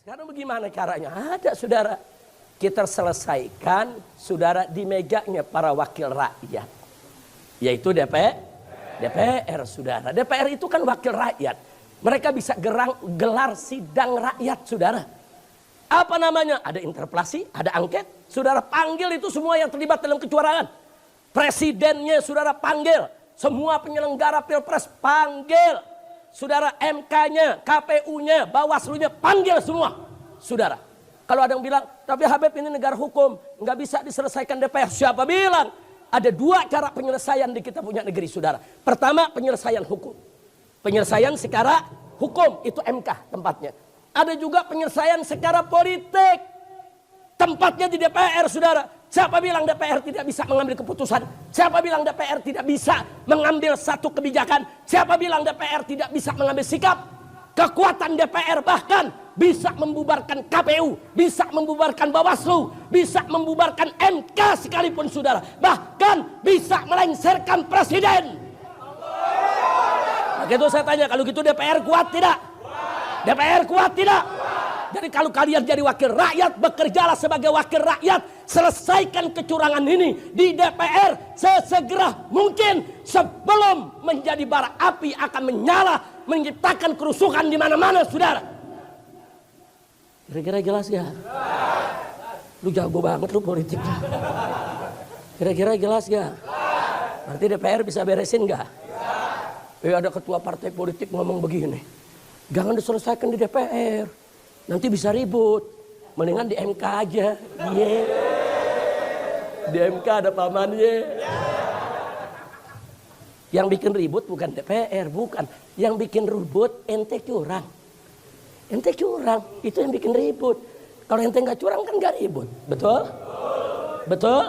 Sekarang bagaimana caranya? Ada saudara. Kita selesaikan saudara di mejanya para wakil rakyat. Yaitu DPR saudara. DPR itu kan wakil rakyat. Mereka bisa gelar sidang rakyat saudara. Apa namanya? Ada interpelasi, ada angket. Saudara panggil itu semua yang terlibat dalam kecurangan. Presidennya saudara panggil. Semua penyelenggara pilpres panggil. Saudara MK-nya, KPU-nya, Bawaslu-nya panggil semua. Saudara. Kalau ada yang bilang, tapi Habib ini negara hukum. Nggak bisa diselesaikan DPR. Siapa bilang? Ada dua cara penyelesaian di kita punya negeri saudara. Pertama penyelesaian hukum. Penyelesaian secara hukum. Itu MK tempatnya. Ada juga penyelesaian secara politik. Tempatnya di DPR saudara. Siapa bilang DPR tidak bisa mengambil keputusan? Siapa bilang DPR tidak bisa mengambil satu kebijakan? Siapa bilang DPR tidak bisa mengambil sikap? Kekuatan DPR bahkan bisa membubarkan KPU, bisa membubarkan Bawaslu, bisa membubarkan MK sekalipun saudara. Bahkan bisa melengsarkan presiden. Maka itu saya tanya, kalau gitu DPR kuat tidak? DPR kuat tidak? Jadi kalau kalian jadi wakil rakyat, bekerjalah sebagai wakil rakyat. Selesaikan kecurangan ini di DPR sesegera mungkin sebelum menjadi bara api akan menyala, menciptakan kerusuhan di mana-mana, saudara. Kira-kira jelas ya? Lu jago banget lu politik. Kira-kira jelas ya? Nanti DPR bisa beresin nggak? Ada ketua partai politik ngomong begini, jangan diselesaikan di DPR. Nanti bisa ribut, mendingan di MK aja. Di MK ada pamannya. Yang bikin ribut bukan DPR, bukan. Yang bikin ribut ente curang. Ente curang, itu yang bikin ribut. Kalau ente nggak curang kan nggak ribut, betul? Betul?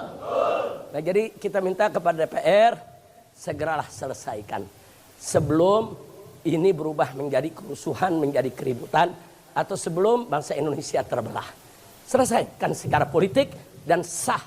Nah jadi kita minta kepada DPR segeralah selesaikan sebelum ini berubah menjadi kerusuhan, menjadi keributan. Atau sebelum bangsa Indonesia terbelah. Selesaikan secara politik dan sah